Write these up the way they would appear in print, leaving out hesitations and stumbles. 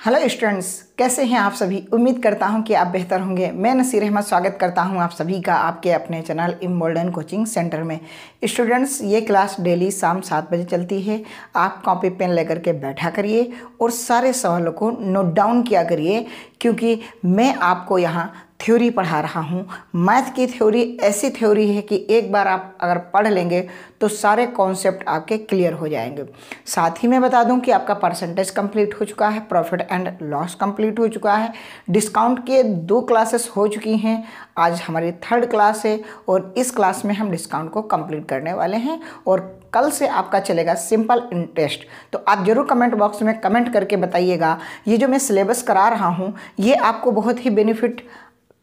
Hello students, कैसे हैं आप सभी। उम्मीद करता हूं कि आप बेहतर होंगे। मैं नसीर अहमद स्वागत करता हूं आप सभी का आपके अपने चैनल इम्बोल्डन कोचिंग सेंटर में। स्टूडेंट्स, ये क्लास डेली शाम 7 बजे चलती है। आप कॉपी पेन लेकर के बैठा करिए और सारे सवालों को नोट डाउन किया करिए, क्योंकि मैं आपको यहाँ थ्योरी पढ़ा रहा हूँ। मैथ की थ्योरी ऐसी थ्योरी है कि एक बार आप अगर पढ़ लेंगे तो सारे कॉन्सेप्ट आपके क्लियर हो जाएंगे। साथ ही मैं बता दूं कि आपका परसेंटेज कंप्लीट हो चुका है, प्रॉफिट एंड लॉस कंप्लीट हो चुका है, डिस्काउंट के 2 क्लासेस हो चुकी हैं। आज हमारी 3rd क्लास है और इस क्लास में हम डिस्काउंट को कंप्लीट करने वाले हैं और कल से आपका चलेगा सिंपल इंटरेस्ट। तो आप जरूर कमेंट बॉक्स में कमेंट करके बताइएगा ये जो मैं सिलेबस करा रहा हूँ ये आपको बहुत ही बेनिफिट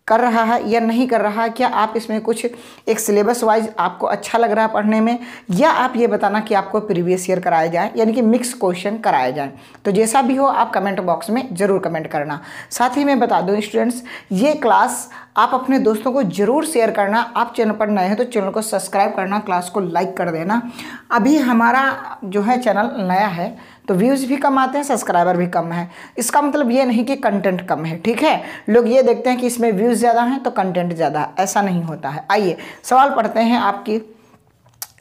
कर रहा है या नहीं कर रहा है। क्या आप इसमें कुछ एक सिलेबस वाइज आपको अच्छा लग रहा है पढ़ने में, या आप ये बताना कि आपको प्रीवियस ईयर कराया जाए, यानी कि मिक्स क्वेश्चन कराया जाए। तो जैसा भी हो आप कमेंट बॉक्स में ज़रूर कमेंट करना। साथ ही मैं बता दूं स्टूडेंट्स, ये क्लास आप अपने दोस्तों को ज़रूर शेयर करना। आप चैनल पर नए हैं तो चैनल को सब्सक्राइब करना, क्लास को लाइक कर देना। अभी हमारा जो है चैनल नया है तो व्यूज़ भी कम आते हैं, सब्सक्राइबर भी कम है। इसका मतलब ये नहीं कि कंटेंट कम है, ठीक है। लोग ये देखते हैं कि इसमें व्यूज़ ज़्यादा हैं तो कंटेंट ज़्यादा है, ऐसा नहीं होता है। आइए सवाल पढ़ते हैं। आपकी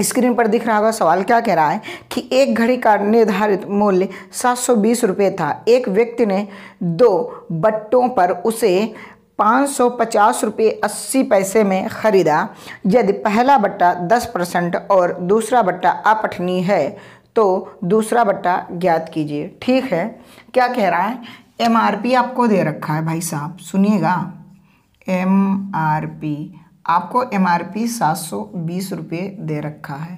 स्क्रीन पर दिख रहा होगा सवाल क्या कह रहा है कि एक घड़ी का निर्धारित मूल्य 720 रुपये था। एक व्यक्ति ने 2 बट्टों पर उसे 550 रुपये 80 पैसे में खरीदा। यदि पहला बट्टा 10% और दूसरा बट्टा अपठनीय है तो दूसरा बट्टा ज्ञात कीजिए। ठीक है, क्या कह रहा है, MRP आपको दे रखा है भाई साहब, सुनिएगा। MRP आपको MRP 720 रुपये दे रखा है।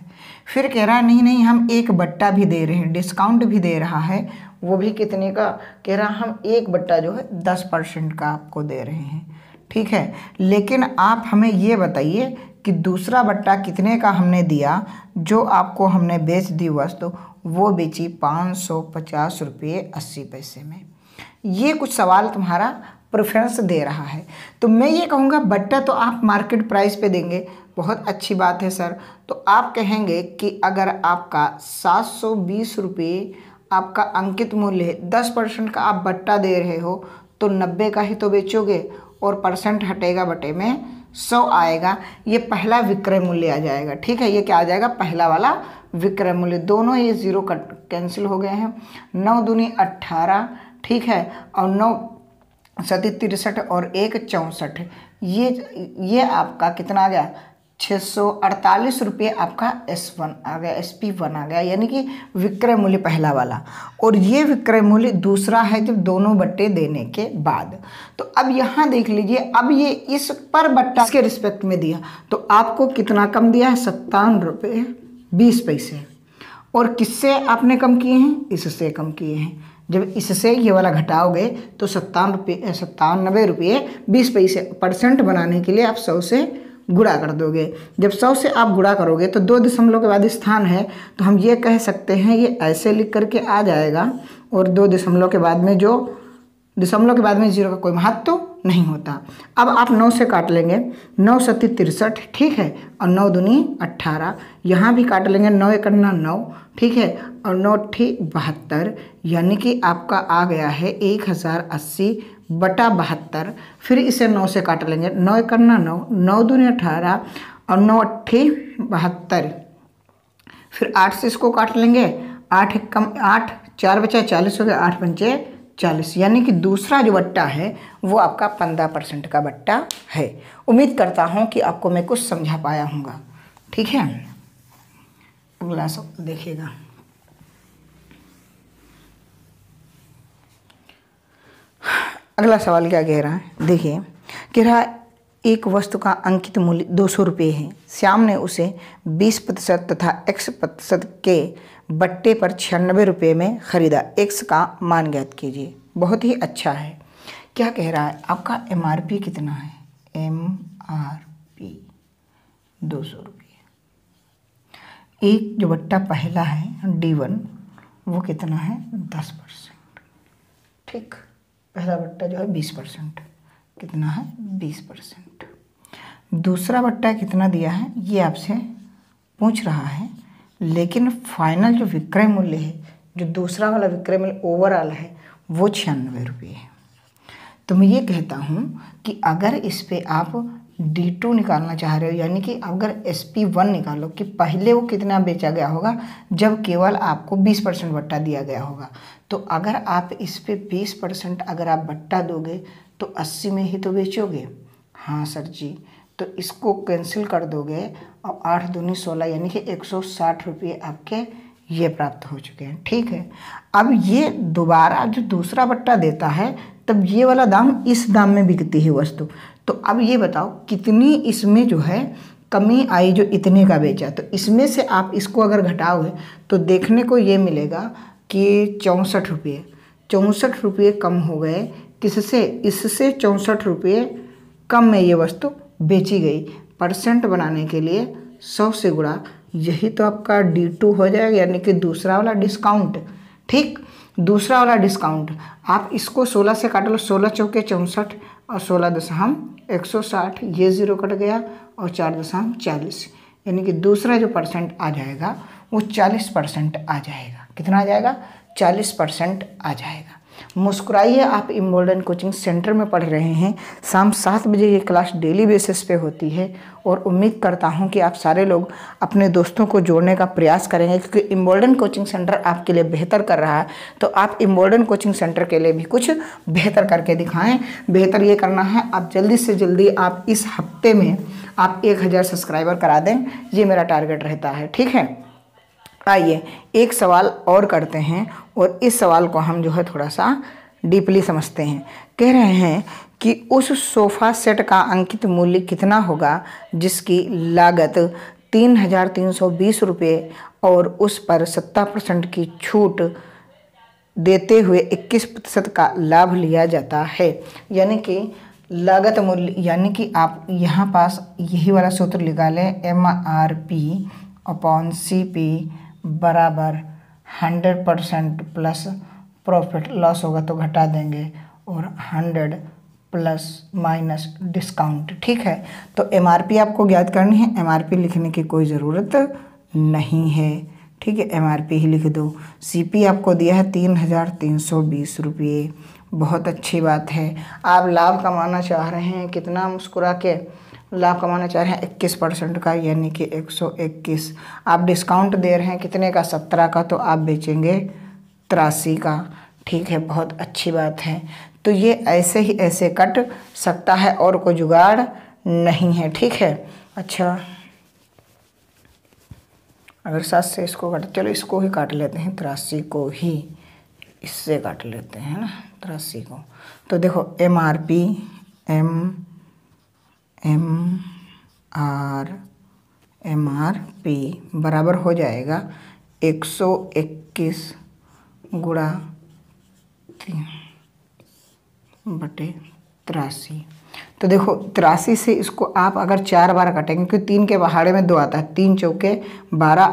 फिर कह रहा है नहीं हम एक बट्टा भी दे रहे हैं, डिस्काउंट भी दे रहा है। वो भी कितने का कह रहा, हम एक बट्टा जो है 10% का आपको दे रहे हैं। ठीक है, लेकिन आप हमें ये बताइए कि दूसरा बट्टा कितने का हमने दिया। जो आपको हमने बेच दी वस्तु वो बेची 550 रुपये 80 पैसे में। ये कुछ सवाल तुम्हारा प्रेफरेंस दे रहा है, तो मैं ये कहूँगा बट्टा तो आप मार्केट प्राइस पे देंगे, बहुत अच्छी बात है सर। तो आप कहेंगे कि अगर आपका 720 रुपये आपका अंकित मूल्य है, 10% का आप बट्टा दे रहे हो तो 90 का ही तो बेचोगे और परसेंट हटेगा, बटे में 100 आएगा। ये पहला विक्रय मूल्य आ जाएगा। ठीक है, ये क्या आ जाएगा, पहला वाला विक्रय मूल्य। दोनों ये 0 कैंसिल हो गए हैं। 9 दूनी 18, ठीक है, और 9 सती 63 और 1 64। ये आपका कितना आ गया, 648 रुपये आपका S1 आ गया, SP1 आ गया, यानी कि विक्रय मूल्य पहला वाला। और ये विक्रय मूल्य दूसरा है जब दोनों बट्टे देने के बाद। तो अब यहाँ देख लीजिए, अब ये इस पर बट्टा के रिस्पेक्ट में दिया तो आपको कितना कम दिया है, 57 रुपये 20 पैसे। और किससे आपने कम किए हैं, इससे कम किए हैं। जब इससे ये वाला घटाओगे तो 97 रुपये 20 पैसे। परसेंट बनाने के लिए आप 100 से गुणा कर दोगे। जब 100 से आप गुणा करोगे तो 2 दशमलव के बाद स्थान है तो हम ये कह सकते हैं ये ऐसे लिख करके आ जाएगा। और 2 दशमलव के बाद में, जो दशमलव के बाद में 0 का कोई महत्व तो नहीं होता। अब आप 9 से काट लेंगे, 9 सती 63, ठीक है, और 9 दूनी 18। यहाँ भी काट लेंगे, 9 एकन्ना 9, ठीक है, और 9 अट्ठी 72, यानी कि आपका आ गया है 1080 बटा 72। फिर इसे 9 से काट लेंगे, 9 एकन्ना 9, 9 दूनी 18 और 9 अट्ठी 72। फिर 8 से इसको काट लेंगे, 8 कम 8, 4 बचा 40 हो गया, 8 पंचे 40, यानी कि दूसरा जो बट्टा है वो आपका 15% का बट्टा है। उम्मीद करता हूँ कि आपको मैं कुछ समझा पाया हूँगा। ठीक है, अगला सवाल देखिएगा। अगला सवाल क्या कह रहा है, देखिए, कह रहा है एक वस्तु का अंकित मूल्य 200 रुपये है। श्याम ने उसे 20% तथा X% के बट्टे पर 96 रुपये में खरीदा। X का मान ज्ञात कीजिए। बहुत ही अच्छा है। क्या कह रहा है, आपका MRP कितना है, MRP 200 रुपये। एक जो बट्टा पहला है D1 वो कितना है, 10%। ठीक, पहला बट्टा जो है 20%, कितना है, 20%। दूसरा बट्टा कितना दिया है ये आपसे पूछ रहा है, लेकिन फाइनल जो विक्रय मूल्य है, जो दूसरा वाला विक्रय मूल्य ओवरऑल है वो 96 रुपये है। तो मैं ये कहता हूँ कि अगर इस पे आप D2 निकालना चाह रहे हो, यानी कि अगर SP1 निकालो कि पहले वो कितना बेचा गया होगा जब केवल आपको 20% बट्टा दिया गया होगा, तो अगर आप इस पे 20% अगर आप बट्टा दोगे तो 80 में ही तो बेचोगे। हाँ सर जी, तो इसको कैंसिल कर दोगे और 8 दूनी 16 यानी कि 160 रुपये आपके ये प्राप्त हो चुके हैं। ठीक है, अब ये दोबारा जो दूसरा बट्टा देता है तब ये वाला दाम इस दाम में बिकती है वस्तु। तो अब ये बताओ कितनी इसमें जो है कमी आई जो इतने का बेचा, तो इसमें से आप इसको अगर घटाओगे तो देखने को ये मिलेगा कि 64 रुपये, 64 रुपये कम हो गए। किससे? इससे 64 रुपये कम में ये वस्तु बेची गई। परसेंट बनाने के लिए 100 से गुणा, यही तो आपका D2 हो जाएगा, यानी कि दूसरा वाला डिस्काउंट। ठीक, दूसरा वाला डिस्काउंट आप इसको 16 से काट लो, 16 चौके 64 और 16 दशम 160, ये 0 कट गया और 4 दशम 40, यानी कि दूसरा जो परसेंट आ जाएगा वो 40% आ जाएगा। कितना आ जाएगा? 40% आ जाएगा। मुस्कुराइए आप इम्बोल्डन कोचिंग सेंटर में पढ़ रहे हैं। शाम 7 बजे ये क्लास डेली बेसिस पे होती है और उम्मीद करता हूं कि आप सारे लोग अपने दोस्तों को जोड़ने का प्रयास करेंगे, क्योंकि इम्बोल्डन कोचिंग सेंटर आपके लिए बेहतर कर रहा है। तो आप इम्बोल्डन कोचिंग सेंटर के लिए भी कुछ बेहतर करके दिखाएं। बेहतर ये करना है, आप जल्दी से जल्दी आप इस हफ्ते में आप 1000 सब्सक्राइबर करा दें, ये मेरा टारगेट रहता है। ठीक है, आइए एक सवाल और करते हैं और इस सवाल को हम जो है थोड़ा सा डीपली समझते हैं। कह रहे हैं कि उस सोफ़ा सेट का अंकित मूल्य कितना होगा जिसकी लागत 3320 रुपये और उस पर 70% की छूट देते हुए 21% का लाभ लिया जाता है। यानी कि लागत मूल्य, यानी कि आप यहाँ पास यही वाला सूत्र लगा लें, MRP अपॉन CP बराबर 100% प्लस प्रॉफिट, लॉस होगा तो घटा देंगे, और 100 प्लस माइनस डिस्काउंट। ठीक है, तो MRP आपको ज्ञात करनी है। MRP लिखने की कोई ज़रूरत नहीं है। ठीक है, MRP ही लिख दो। CP आपको दिया है 3320 रुपये। बहुत अच्छी बात है। आप लाभ कमाना चाह रहे हैं, कितना मुस्कुरा के लाभ कमाना चाह रहे हैं? 21% का, यानी कि 121। आप डिस्काउंट दे रहे हैं कितने का? 17 का, तो आप बेचेंगे 83 का। ठीक है, बहुत अच्छी बात है। तो ये ऐसे ही ऐसे कट सकता है और कोई जुगाड़ नहीं है। ठीक है, अच्छा अगर 7 से इसको काट, चलो इसको ही काट लेते हैं, 83 को ही इससे काट लेते हैं ना, 83 को। तो देखो MRP MRP बराबर हो जाएगा 121 गुणा 3/83। तो देखो 83 से इसको आप अगर 4 बार काटेंगे, क्योंकि 3 के पहाड़े में 2 आता है, 3 चौके 12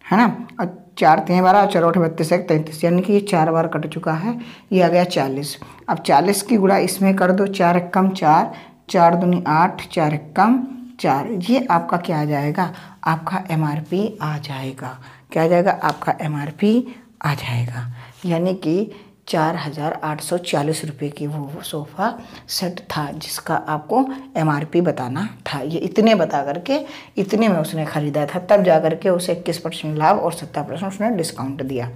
है ना, और 4 3 12 और 4 8 32 1 33, यानी कि ये 4 बार कट चुका है। ये आ गया 40। अब 40 की गुणा इसमें कर दो, 4 एकम 4, 4 दूनी 8, 4 एकम 4, ये आपका क्या आ जाएगा? आपका MRP आ जाएगा। क्या आ जाएगा? आपका MRP आ जाएगा, यानी कि 4840 रुपये की वो सोफ़ा सेट था जिसका आपको MRP बताना था। ये इतने बता करके इतने में उसने ख़रीदा था, तब जा करके उसे 21% लाभ और 70% उसने डिस्काउंट दिया।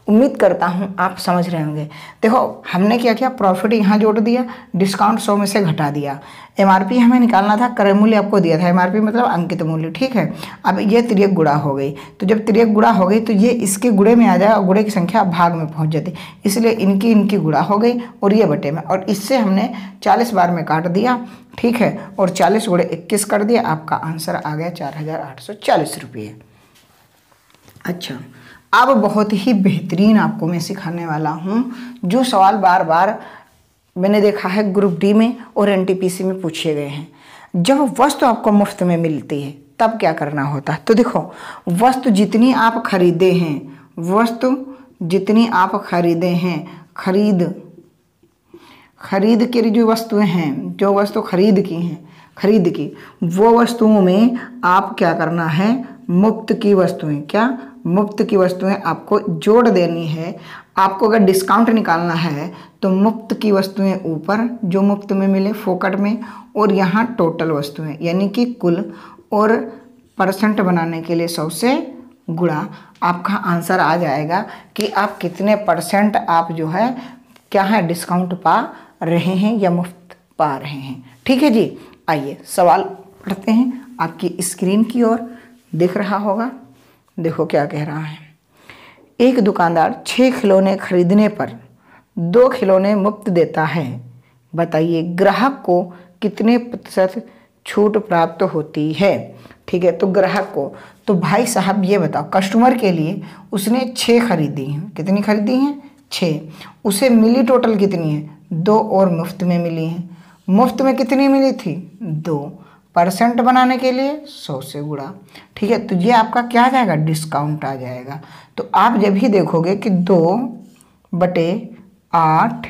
उम्मीद करता हूँ आप समझ रहे होंगे। देखो हमने क्या किया, प्रॉफिट यहाँ जोड़ दिया, डिस्काउंट 100 में से घटा दिया। MRP हमें निकालना था, क्रय मूल्य आपको दिया था, MRP मतलब अंकित मूल्य। ठीक है, अब ये तिर्यक गुणा हो गई, तो जब तिर्यक गुणा हो गई तो ये इसके गुणे में आ जाए और गुणे की संख्या भाग में पहुँच जाती, इसलिए इनकी गुणा हो गई और ये बटे में, और इससे हमने 40 बार में काट दिया। ठीक है, और 40 गुणे 21 कर दिया, आपका आंसर आ गया 4840 रुपये। अच्छा, अब बहुत ही बेहतरीन आपको मैं सिखाने वाला हूँ, जो सवाल बार बार मैंने देखा है ग्रुप डी में और NTPC में पूछे गए हैं। जब वस्तु आपको मुफ्त में मिलती है तब क्या करना होता है? तो देखो, वस्तु जितनी आप खरीदे हैं, वस्तु जितनी आप खरीदे हैं, खरीद के जो वस्तुएं हैं, जो वस्तु खरीद की वो वस्तुओं में आप क्या करना है? मुफ्त की वस्तुएं, क्या मुफ्त की वस्तुएं आपको जोड़ देनी है। आपको अगर डिस्काउंट निकालना है तो मुफ्त की वस्तुएं ऊपर जो मुफ्त में मिले फोकट में, और यहाँ टोटल वस्तुएं यानी कि कुल, और परसेंट बनाने के लिए 100 से गुणा। आपका आंसर आ जाएगा कि आप कितने परसेंट आप जो है क्या है डिस्काउंट पा रहे हैं या मुफ्त पा रहे हैं। ठीक है जी, आइए सवाल पढ़ते हैं। आपकी स्क्रीन की ओर दिख रहा होगा, देखो क्या कह रहा है। एक दुकानदार 6 खिलौने खरीदने पर 2 खिलौने मुफ्त देता है, बताइए ग्राहक को कितने प्रतिशत छूट प्राप्त होती है। ठीक है, तो ग्राहक को, तो भाई साहब ये बताओ, कस्टमर के लिए उसने 6 खरीदी हैं। कितनी खरीदी हैं? 6। उसे मिली टोटल कितनी है? 2, और मुफ्त में मिली हैं। मुफ्त में कितनी मिली थी? 2। परसेंट बनाने के लिए 100 से गुणा। ठीक है, तो ये आपका क्या आ जाएगा? डिस्काउंट आ जाएगा। तो आप जब भी देखोगे कि 2/8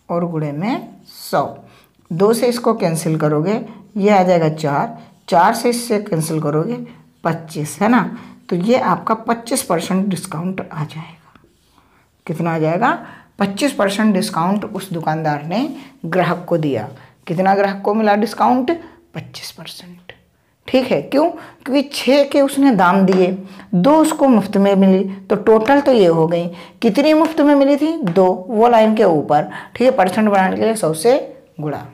और गुणे में 100, 2 से इसको कैंसिल करोगे ये आ जाएगा 4, 4 से इससे कैंसिल करोगे 25, है ना। तो ये आपका 25% डिस्काउंट आ जाएगा। कितना आ जाएगा? 25% डिस्काउंट उस दुकानदार ने ग्राहक को दिया। कितना ग्राहक को मिला डिस्काउंट? 25%। ठीक है, क्यों? क्योंकि 6 के उसने दाम दिए, 2 उसको मुफ्त में मिली, तो टोटल तो ये हो गई। कितनी मुफ्त में मिली थी? 2, वो लाइन के ऊपर। ठीक है, परसेंट बनाने के लिए 100 से गुणा।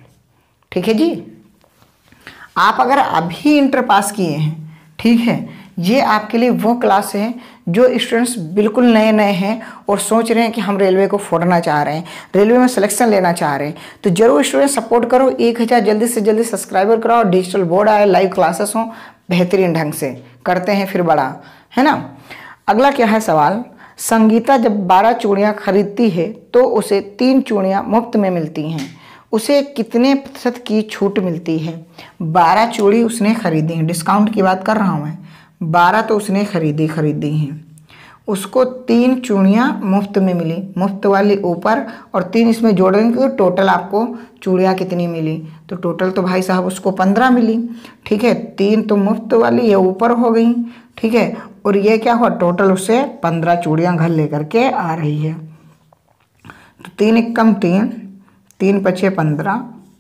ठीक है जी। आप अगर अभी इंटर पास किए हैं, ठीक है, ये आपके लिए वो क्लास है जो स्टूडेंट्स बिल्कुल नए नए हैं और सोच रहे हैं कि हम रेलवे को फोड़ना चाह रहे हैं, रेलवे में सिलेक्शन लेना चाह रहे हैं, तो जरूर स्टूडेंट सपोर्ट करो। 1000 जल्दी से जल्दी सब्सक्राइबर कराओ, डिजिटल बोर्ड आए, लाइव क्लासेस हों, बेहतरीन ढंग से करते हैं फिर बड़ा, है ना। अगला क्या है सवाल, संगीता जब 12 चूड़ियाँ खरीदती है तो उसे 3 चूड़ियाँ मुफ्त में मिलती हैं, उसे कितने प्रतिशत की छूट मिलती है। 12 चूड़ी उसने खरीदी हैं, डिस्काउंट की बात कर रहा हूँ मैं। 12 तो उसने खरीदी हैं, उसको 3 चूड़ियाँ मुफ्त में मिली, मुफ्त वाली ऊपर और 3 इसमें जोड़ेंगे तो टोटल आपको चूड़ियाँ कितनी मिली। तो टोटल तो भाई साहब उसको 15 मिली। ठीक है, 3 तो मुफ्त वाली ये ऊपर हो गई। ठीक है, और ये क्या हुआ, टोटल उससे 15 चूड़ियाँ घर लेकर के आ रही है। तो 3 एकम 3, 3 पछे 15,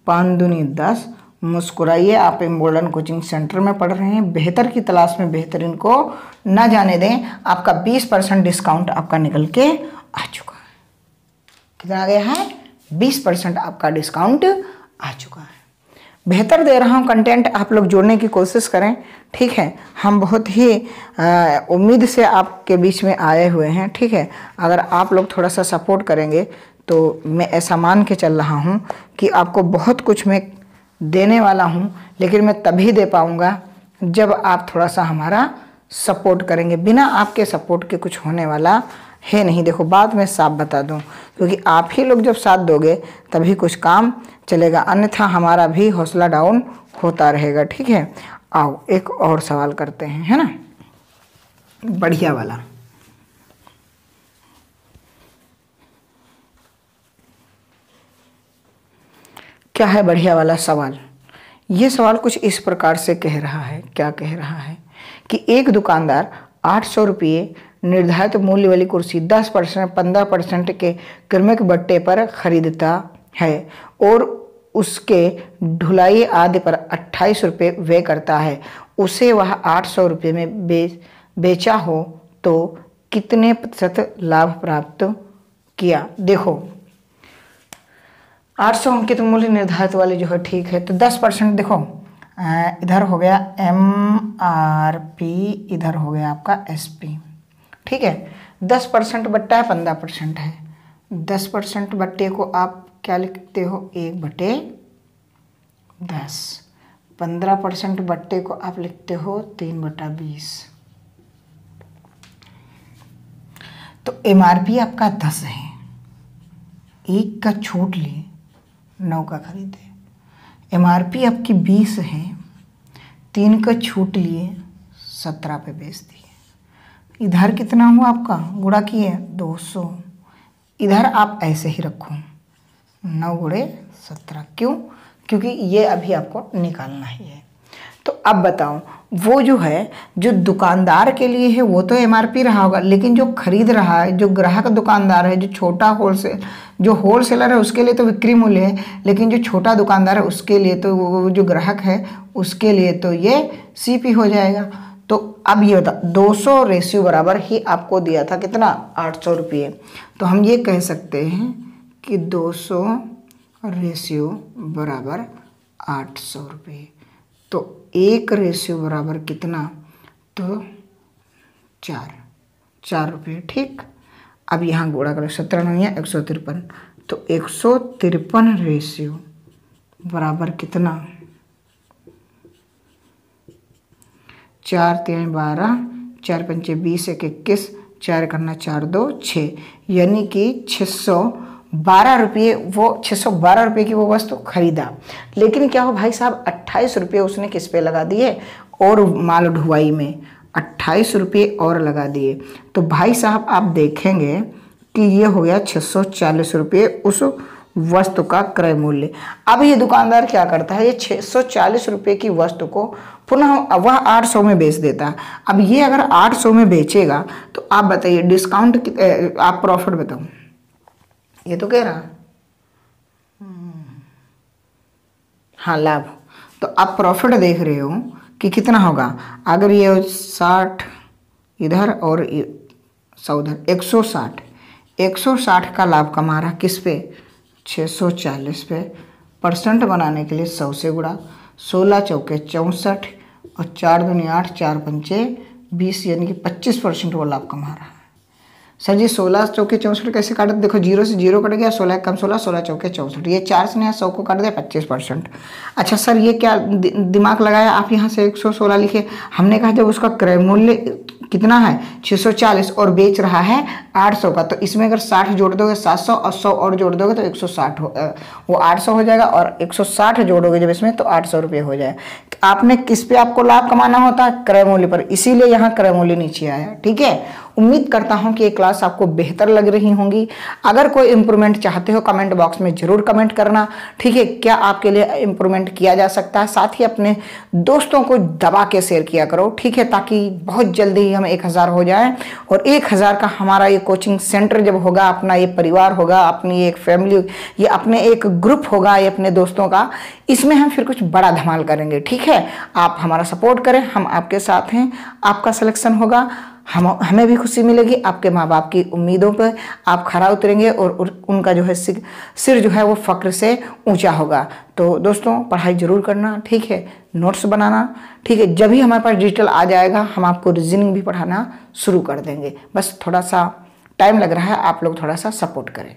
5 दूनी 10। मुस्कुराइए, आप इम्बोल्डन कोचिंग सेंटर में पढ़ रहे हैं, बेहतर की तलाश में बेहतरीन को ना जाने दें। आपका 20% डिस्काउंट आपका निकल के आ चुका है। कितना आ गया है? 20% आपका डिस्काउंट आ चुका है। बेहतर दे रहा हूं कंटेंट, आप लोग जोड़ने की कोशिश करें। ठीक है, हम बहुत ही उम्मीद से आपके बीच में आए हुए हैं। ठीक है, अगर आप लोग थोड़ा सा सपोर्ट करेंगे तो मैं ऐसा मान के चल रहा हूं कि आपको बहुत कुछ मैं देने वाला हूं, लेकिन मैं तभी दे पाऊंगा जब आप थोड़ा सा हमारा सपोर्ट करेंगे। बिना आपके सपोर्ट के कुछ होने वाला है नहीं। देखो बात मैं साफ बता दूं, क्योंकि आप ही लोग जब साथ दोगे तभी कुछ काम चलेगा, अन्यथा हमारा भी हौसला डाउन होता रहेगा। ठीक है, आओ एक और सवाल करते हैं, है ना, बढ़िया वाला। क्या है बढ़िया वाला सवाल? ये सवाल कुछ इस प्रकार से कह रहा है, क्या कह रहा है कि एक दुकानदार 800 रुपये निर्धारित मूल्य वाली कुर्सी 10%, 15% के क्रमिक बट्टे पर खरीदता है और उसके ढुलाई आदि पर 28 रुपये व्यय करता है। उसे वह 800 रुपये में बेचा हो तो कितने प्रतिशत लाभ प्राप्त किया। देखो 800 अंकित मूल्य निर्धारित वाले जो है, ठीक है, तो 10% देखो, इधर हो गया MRP, इधर हो गया आपका SP। ठीक है, 10% बट्टा है, 15% है। 10% बट्टे को आप क्या लिखते हो? 1/10। 15% बट्टे को आप लिखते हो 3/20। तो MRP आपका 10 है, 1 का छूट लिए 9 का खरीदे। MRP आपकी 20 है, 3 का छूट लिए 17 पे बेच दिए। इधर कितना हुआ आपका? गुणा किए 200। इधर आप ऐसे ही रखो 9 × 17। क्यों? क्योंकि ये अभी आपको निकालना ही है। तो अब बताओ, वो जो है जो दुकानदार के लिए है वो तो एमआरपी रहा होगा, लेकिन जो खरीद रहा है, जो ग्राहक दुकानदार है, जो छोटा जो होलसेलर है उसके लिए तो विक्रय मूल्य है, लेकिन जो छोटा दुकानदार है उसके लिए तो वो जो ग्राहक है उसके लिए तो ये सीपी हो जाएगा। तो अब ये बता 200 रेशियो बराबर ही आपको दिया था कितना 800 रुपये, तो हम ये कह सकते हैं कि 200 रेशियो बराबर 800 रुपये। तो 1 रेशियो बराबर कितना, तो 4 रुपये। ठीक, अब यहाँ गुणा करो 17 नहीं है 153, तो 153 रेशियो बराबर कितना 4 3 12, 4 5 20, 1 21, 4 करना 4 2 6, यानी कि 612 रुपये, वो 612 रुपये की वो वस्तु खरीदा। लेकिन क्या हो भाई साहब, 28 रुपये उसने किस पे लगा दिए, और माल ढुआई में 28 रुपये और लगा दिए। तो भाई साहब आप देखेंगे कि ये हो गया 640 रुपये उस वस्तु का क्रय मूल्य। अब ये दुकानदार क्या करता है, ये 640 रुपये की वस्तु को पुनः वह 800 में बेच देता है। अब ये अगर 800 में बेचेगा तो आप बताइए डिस्काउंट, आप प्रॉफिट बताओ, ये तो कह रहा हाँ लाभ। तो आप प्रॉफिट देख रहे हो कि कितना होगा, अगर ये 60 इधर और 100 उधर, 160 का लाभ कमा रहा किस पे, 640 पे। परसेंट बनाने के लिए 100 से गुणा, 16 चौके 64 और 4 दूनी 8, 4 पंचे 20, यानी कि 25% वो लाभ कमा रहा है। सर जी 16 चौके 64 कैसे काटे, देखो 0 से 0 कट गया, 16 कम 16, 16 चौके 64, ये 4 से यहाँ 100 को काट दिया 25%। अच्छा सर ये क्या दिमाग लगाया आप, यहाँ से 116 लिखे, हमने कहा जब उसका क्रय मूल्य कितना है 640 और बेच रहा है 800 का, तो इसमें अगर 60 जोड़ दोगे 700 और 100 और जोड़ दोगे तो 160 वो 800 हो जाएगा, और 160 जोड़ोगे जब इसमें तो 800 रुपये हो जाए। आपने किस पे आपको लाभ कमाना होता है, क्रय मूल्य पर, इसीलिए यहाँ क्रय मूल्य नीचे आया। ठीक है, उम्मीद करता हूँ कि ये क्लास आपको बेहतर लग रही होंगी। अगर कोई इम्प्रूवमेंट चाहते हो कमेंट बॉक्स में जरूर कमेंट करना। ठीक है, क्या आपके लिए इम्प्रूवमेंट किया जा सकता है, साथ ही अपने दोस्तों को दबा के शेयर किया करो। ठीक है, ताकि बहुत जल्दी हम 1000 हो जाए, और 1000 का हमारा ये कोचिंग सेंटर जब होगा, अपना ये परिवार होगा, अपनी एक फैमिली, ये अपने एक ग्रुप होगा, ये अपने दोस्तों का, इसमें हम फिर कुछ बड़ा धमाल करेंगे। ठीक है, आप हमारा सपोर्ट करें, हम आपके साथ हैं, आपका सिलेक्शन होगा, हमें भी खुशी मिलेगी, आपके माँ बाप की उम्मीदों पर आप खरा उतरेंगे, और उनका जो है सिर जो है वो फक्र से ऊंचा होगा। तो दोस्तों पढ़ाई जरूर करना, ठीक है, नोट्स बनाना। ठीक है, जब भी हमारे पास डिजिटल आ जाएगा हम आपको रीजनिंग भी पढ़ाना शुरू कर देंगे। बस थोड़ा सा टाइम लग रहा है, आप लोग थोड़ा सा सपोर्ट करें।